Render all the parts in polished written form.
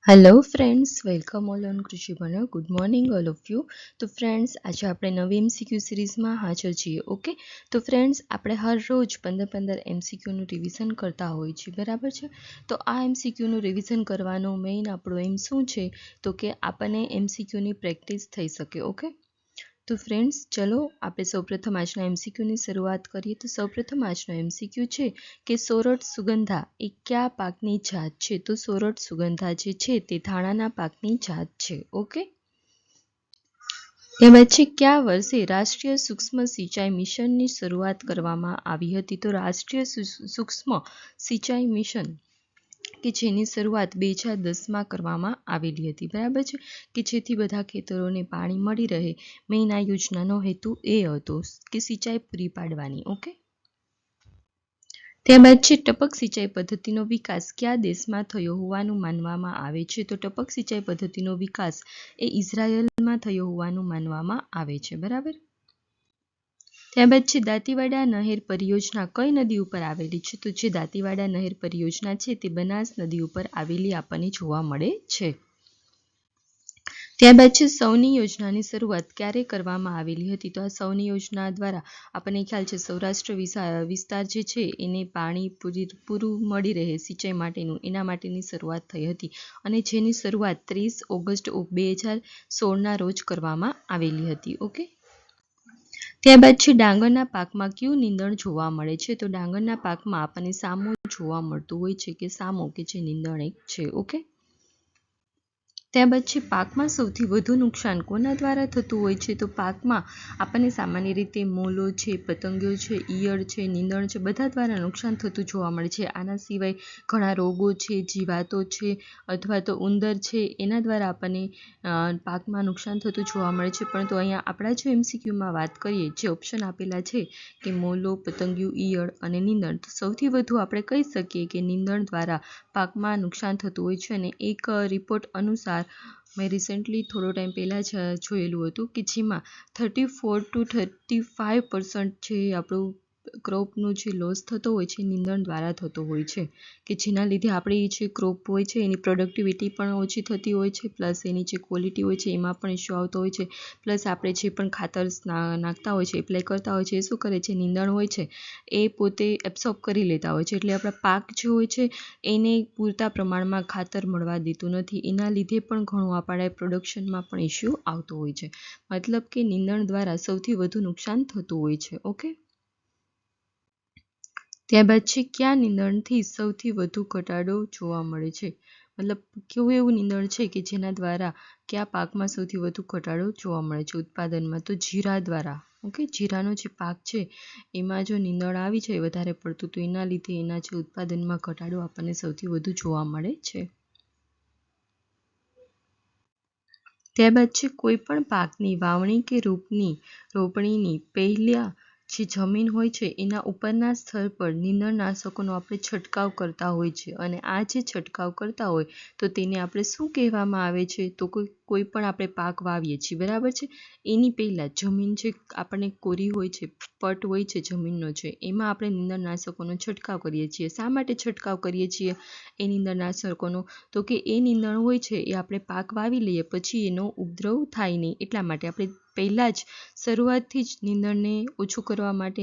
Hello friends, welcome all on કૃષિ ભણો. Good morning all of you. તો friends, આજે આપણે નવી એમસીક્યુ સિરીઝમાં હાજર છીએ. ઓકે, તો ફ્રેન્ડ્સ, આપણે હર રોજ 15 એમસીક્યુનું રિવિઝન કરતા હોઈએ છીએ, બરાબર છે. તો આ એમસીક્યુનું રિવિઝન કરવાનો મેઇન આપણો એમ શું છે, તો કે આપણને એમસીક્યુની પ્રેક્ટિસ થઈ શકે. ઓકે, તો ફ્રેન્ડ્સ, ચલો આપણે સૌપ્રથમ આજના એમસીક્યુની શરૂઆત કરીએ. તો સૌપ્રથમ આજનો એમસીક્યુ છે કે સોરઠ સુગંધા એ કયા પાકની જાત છે? તો સોરઠ સુગંધા જે છે તે ધાણાના પાકની જાત છે. ઓકે, ત્યારબાદ છે કયા વર્ષે રાષ્ટ્રીય સૂક્ષ્મ સિંચાઈ મિશનની શરૂઆત કરવામાં આવી હતી? તો રાષ્ટ્રીય સૂક્ષ્મ સિંચાઈ મિશન કે જેની શરૂઆત 2010માં કરવામાં આવેલી હતી, બરાબર છે, કે જેથી બધા ખેતરોને પાણી મળી રહે. મેઇન આ યોજનાનો હેતુ એ હતો કે સિંચાઈ પૂરી પાડવાની. ઓકે, ત્યારબાદ છે ટપક સિંચાઈ પદ્ધતિનો વિકાસ કયા દેશમાં થયો હોવાનું માનવામાં આવે છે? તો ટપક સિંચાઈ પદ્ધતિનો વિકાસ એ ઇઝરાયલમાં થયો હોવાનું માનવામાં આવે છે, બરાબર. ત્યારબાદ છે દાંતીવાડા નહેર પરિયોજના કઈ નદી ઉપર આવેલી છે? તો જે દાંતીવાડા નહેર પરિયોજના છે તે બનાસ નદી ઉપર આવેલી આપણને જોવા મળે છે. ત્યારબાદ છે સૌની યોજનાની શરૂઆત ક્યારે કરવામાં આવેલી હતી? તો આ સૌની યોજના દ્વારા આપણને ખ્યાલ છે સૌરાષ્ટ્ર વિસ્તાર જે છે એને પાણી પૂરું મળી રહે સિંચાઈ માટેનું, એના માટેની શરૂઆત થઈ હતી અને જેની શરૂઆત 30 ઓગસ્ટ 2016ના રોજ કરવામાં આવેલી હતી. ઓકે, ત્યારબાદ છે ડાંગરના પાકમાં કયું નીંદણ જોવા મળે છે? તો ડાંગરના પાકમાં આપણને સામો જોવા મળતું હોય છે, કે સામો કે જે નીંદણ એક છે. ઓકે, ત્યારબાદ છે પાકમાં સૌથી વધુ નુકસાન કોના દ્વારા થતું હોય છે? તો પાકમાં આપણને સામાન્ય રીતે મોલો છે, પતંગિયો છે, ઈયળ છે, નીંદણ છે, બધા દ્વારા નુકસાન થતું જોવા મળે છે. આના સિવાય ઘણા રોગો છે, જીવાતો છે, અથવા તો ઉંદર છે, એના દ્વારા આપણને પાકમાં નુકસાન થતું જોવા મળે છે. પરંતુ અહીંયા આપણા જો એમસીક્યુમાં વાત કરીએ, જે ઓપ્શન આપેલા છે કે મોલો, પતંગિયું, ઈયળ અને નીંદણ, તો સૌથી વધુ આપણે કહી શકીએ કે નીંદણ દ્વારા પાકમાં નુકસાન થતું હોય છે. અને એક રિપોર્ટ અનુસાર મેં રિસેન્ટલી થોડો ટાઈમ પહેલાં જ જોયેલું હતું કે જેમાં 34 to 35% જે આપણું ક્રોપનું જે લોસ થતો હોય છે નીંદણ દ્વારા થતો હોય છે, કે જેના લીધે આપણી જે ક્રોપ હોય છે એની પ્રોડક્ટિવિટી પણ ઓછી થતી હોય છે, પ્લસ એની જે ક્વોલિટી હોય છે એમાં પણ ઇશ્યુ આવતો હોય છે. પ્લસ આપણે જે પણ ખાતર નાખતા હોય છે, એપ્લાય કરતા હોય છે, એ શું કરે છે, નીંદણ હોય છે એ પોતે એબ્સોર્બ કરી લેતા હોય છે. એટલે આપણા પાક જે હોય છે એને પૂરતા પ્રમાણમાં ખાતર મળવા દેતું નથી. એના લીધે પણ ઘણું આપણે પ્રોડક્શનમાં પણ ઇશ્યુ આવતો હોય છે. મતલબ કે નીંદણ દ્વારા સૌથી વધુ નુકસાન થતું હોય છે. ઓકે, ત્યારબાદ છે કયા નીંદણથી સૌથી વધુ ઘટાડો જોવા મળે છે? મતલબ કેવું એવું નીંદણ છે કે જેના દ્વારા કયા પાકમાં સૌથી વધુ ઘટાડો જોવા મળે છે ઉત્પાદનમાં? તો જીરા દ્વારા. ઓકે, જીરાનો જે પાક છે એમાં જો નીંદણ આવી જાય વધારે પડતું, તો એના લીધે એના જે ઉત્પાદનમાં ઘટાડો આપણને સૌથી વધુ જોવા મળે છે. ત્યારબાદ છે કોઈ પણ પાકની વાવણી કે રોપણીની પહેલા જે જમીન હોય છે એના ઉપરના સ્તર પર નીંદણનાશકોનો આપણે છંટકાવ કરતા હોય છે. અને આ જે છંટકાવ કરતા હોય તો તેને આપણે શું કહેવામાં આવે છે? તો કોઈ પણ આપણે પાક વાવીએ છીએ, બરાબર છે, એની પહેલાં જમીન જે આપણને કોરી હોય છે, પટ હોય છે જમીનનો છે, એમાં આપણે નીંદણનાશકોનો છંટકાવ કરીએ છીએ. શા માટે છંટકાવ કરીએ છીએ એ નીંદણનાશકોનો? તો કે એ નીંદણ હોય છે એ આપણે પાક વાવી લઈએ પછી એનો ઉપદ્રવ થાય નહીં, એટલા માટે આપણે પહેલાં જ શરૂઆતથી જ નીંદણને ઓછું કરવા માટે,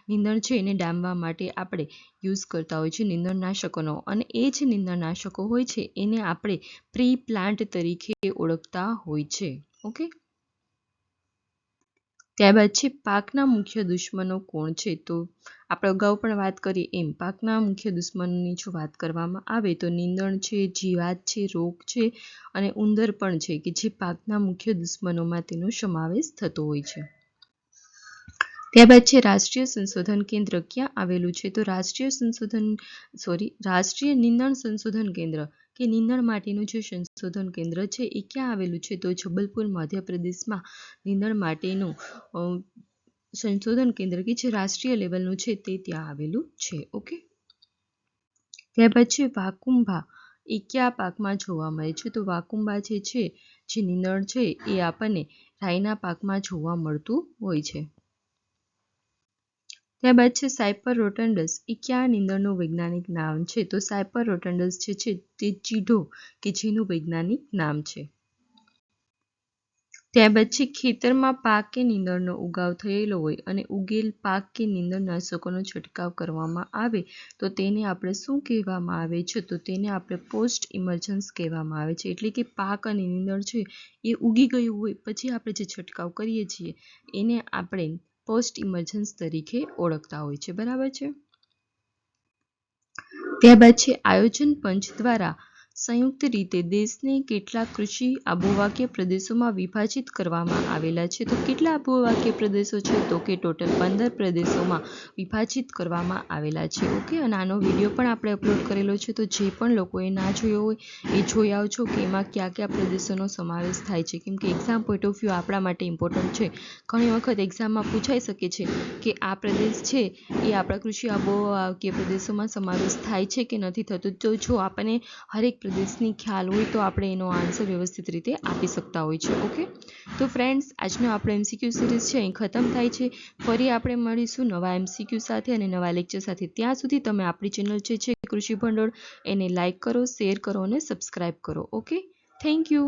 નીંદણ છે એને ડામવા માટે આપણે યુઝ કરતા હોય છે નીંદણનાશકોનો. અને એ જ નીંદણનાશકો હોય છે એને આપણે પ્રી પ્લાન્ટ તરીકે ઓળખતા હોય છે. ઓકે, ત્યારબાદ છે પાકના મુખ્ય દુશ્મનો કોણ છે? તો આપણે અગાઉ પણ વાત કરીએ એમ પાકના મુખ્ય દુશ્મનોની જો વાત કરવામાં આવે તો નીંદણ છે, જીવાત છે, રોગ છે અને ઉંદર પણ છે, કે જે પાકના મુખ્ય દુશ્મનોમાં તેનો સમાવેશ થતો હોય છે. ત્યારબાદ છે રાષ્ટ્રીય સંશોધન કેન્દ્ર ક્યાં આવેલું છે? તો રાષ્ટ્રીય નીંદણ સંશોધન કેન્દ્ર કે નીંદણ માટેનું જે સંશોધન કેન્દ્ર છે એ ક્યાં આવેલું છે? તો જબલપુર મધ્યપ્રદેશમાં નીંદણ માટેનું સંશોધન કેન્દ્ર કે જે રાષ્ટ્રીય લેવલનું છે તે ત્યાં આવેલું છે. ઓકે, ત્યાર પછી વાકુંભા એ કયા પાકમાં જોવા મળે છે? તો વાકુંભા જે છે, જે નીંદણ છે એ આપણને રાઈના પાકમાં જોવા મળતું હોય છે. ત્યારબાદ છે સાયપર રોટન્ડસ, એ કયા નીંદણનું વૈજ્ઞાનિક નામ છે? તો સાયપર રોટન્ડસ જે છે તે ચીઢો કે જેનું વૈજ્ઞાનિક નામ છે. ત્યારબાદ છે ખેતરમાં પાક કે નીંદણનો ઉગાવ થયેલો હોય અને ઉગેલ પાક કે નીંદણનાશકોનો છંટકાવ કરવામાં આવે તો તેને આપણે શું કહેવામાં આવે છે? તો તેને આપણે પોસ્ટ ઇમર્જન્સ કહેવામાં આવે છે. એટલે કે પાક અને નીંદણ છે એ ઉગી ગયું હોય પછી આપણે જે છંટકાવ કરીએ છીએ એને આપણે પોસ્ટ ઇમર્જન્સ તરીકે ઓળખતા હોય છે. બરાબર છે. ત્યારબાદ છે આયોજન પંચ દ્વારા સંયુક્ત રીતે દેશને કેટલા કૃષિ આબોહવાકીય પ્રદેશોમાં વિભાજિત કરવામાં આવેલા છે? તો કેટલા આબોહવાકીય પ્રદેશો છે? તો કે ટોટલ 15 પ્રદેશોમાં વિભાજિત કરવામાં આવેલા છે. ઓકે, અને આનો વિડીયો પણ આપણે અપલોડ કરેલો છે, તો જે પણ લોકોએ ના જોયો હોય એ જોઈ આવજો કે એમાં કયા કયા પ્રદેશોનો સમાવેશ થાય છે. કેમ કે એક્ઝામ પોઈન્ટ ઓફ વ્યૂ આપણા માટે ઇમ્પોર્ટન્ટ છે. ઘણી વખત એક્ઝામમાં પૂછાઈ શકે છે કે આ પ્રદેશ છે એ આપણા કૃષિ આબોહવાકીય પ્રદેશોમાં સમાવેશ થાય છે કે નથી થતું. તો જો આપણને હરેક પ્રદેશની ખ્યાલ હોય તો આપણે એનો આન્સર વ્યવસ્થિત રીતે આપી શકતા હોય છે. ઓકે, તો ફ્રેન્ડ્સ, આજનો આપણો MCQ સિરીઝ છે અહીં ખતમ થાય છે. ફરી આપણે મળીશું નવા MCQ સાથે અને નવા લેક્ચર સાથે. ત્યાં સુધી તમે આપણી ચેનલ જે છે કૃષિ ભંડોળ એને લાઇક કરો, શેર કરો અને સબસ્ક્રાઈબ કરો. Okay, thank you.